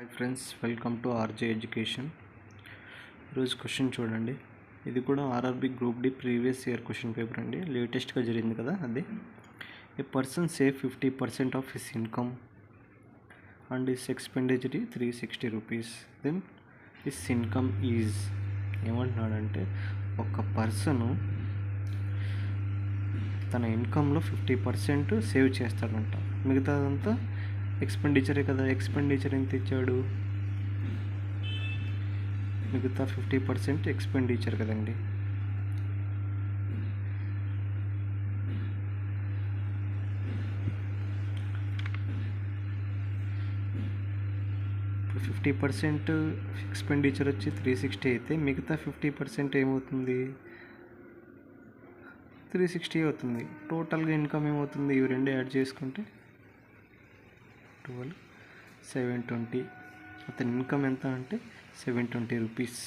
Hi friends, welcome to RJ education. ఈరోజు question చూడండి. ఇది కూడా RRB group D previous year question paper అండి. లేటెస్ట్గా జరిగింది కదా అది. A person save 50% of his income and his expenditure 360 rupees, then his income is. ఏమంటున్నాడంటే ఒక పర్సను తన ఇన్కంలో 50% సేవ్ చేస్తాడంట, మిగతాదంతా ఎక్స్పెండిచరే కదా. ఎక్స్పెండిచర్ ఎంత ఇచ్చాడు? మిగతా 50% ఎక్స్పెండిచర్ కదండి. ఇప్పుడు 50% ఎక్స్పెండిచర్ వచ్చి 360 అయితే మిగతా 50% ఏమవుతుంది? 360 అవుతుంది. టోటల్గా ఇన్కమ్ ఏమవుతుంది? ఇవి రెండు యాడ్ చేసుకుంటే 720. అతని ఇన్కమ్ ఎంత అంటే 720 రూపీస్.